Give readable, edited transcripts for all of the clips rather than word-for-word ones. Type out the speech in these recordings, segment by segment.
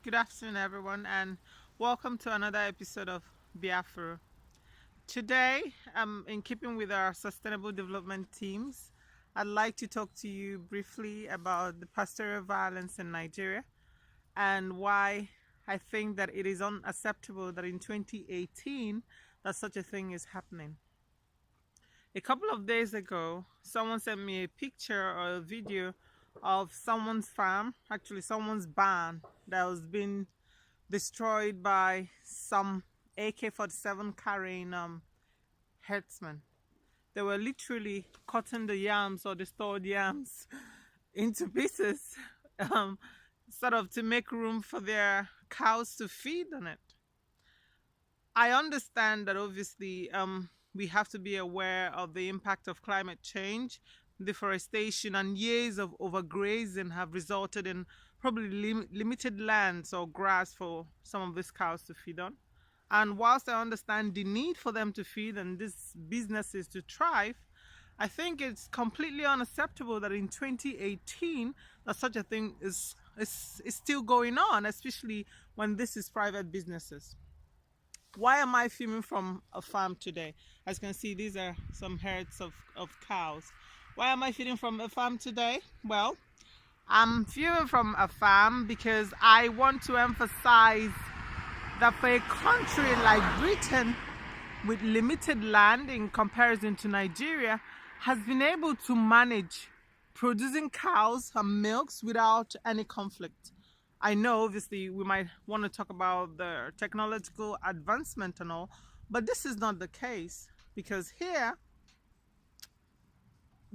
Good afternoon, everyone, and welcome to another episode of Biafra. Today, in keeping with our sustainable development themes, I'd like to talk to you briefly about the pastoral violence in Nigeria and why I think that it is unacceptable that in 2018 that such a thing is happening. A couple of days ago, someone sent me a picture or a video of someone's farm, actually someone's barn, that was being destroyed by some AK-47 carrying herdsmen. They were literally cutting the yams or the stored yams into pieces, sort of to make room for their cows to feed on it. I understand that obviously we have to be aware of the impact of climate change. Deforestation and years of overgrazing have resulted in probably limited lands or grass for some of these cows to feed on. And whilst I understand the need for them to feed and these businesses to thrive, I think it's completely unacceptable that in 2018 that such a thing is still going on, especially when this is private businesses. Why am I filming from a farm today? As you can see, these are some herds of cows. Why am I filming from a farm today? Well, I'm filming from a farm because I want to emphasize that for a country like Britain, with limited land in comparison to Nigeria, has been able to manage producing cows and milks without any conflict. I know obviously we might want to talk about the technological advancement and all, but this is not the case, because here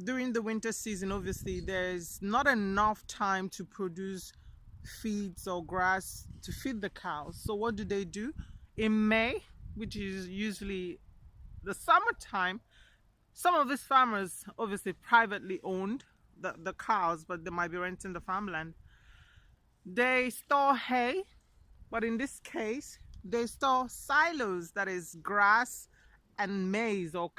during the winter season obviously there's not enough time to produce feeds or grass to feed the cows. So what do? In May, which is usually the summertime, some of these farmers obviously privately owned the cows, but they might be renting the farmland. They store hay, but in this case, they store silos, that is grass and maize or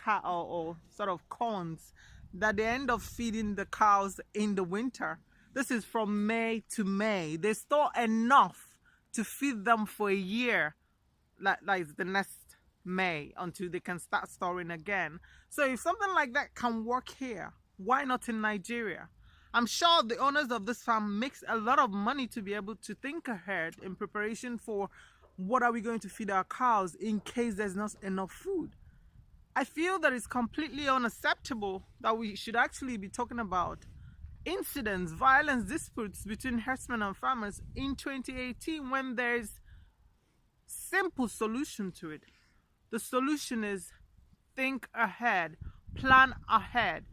sort of corns that they end up feeding the cows in the winter. This is from May to May. They store enough to feed them for a year, like the next May, until they can start storing again. So if something like that can work here, why not in Nigeria? I'm sure the owners of this farm makes a lot of money to be able to think ahead in preparation for what are we going to feed our cows in case there's not enough food. I feel that it's completely unacceptable that we should actually be talking about incidents, violence, disputes between herdsmen and farmers in 2018 when there's simple solution to it. The solution is think ahead, plan ahead.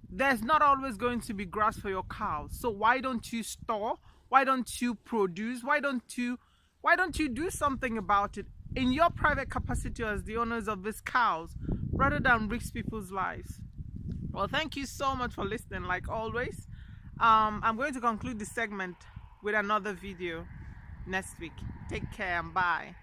There's not always going to be grass for your cows. So why don't you store? Why don't you produce? Why don't you do something about it in your private capacity as the owners of these cows, rather than risk people's lives? Well, thank you so much for listening, like always. I'm going to conclude this segment with another video next week. Take care and bye.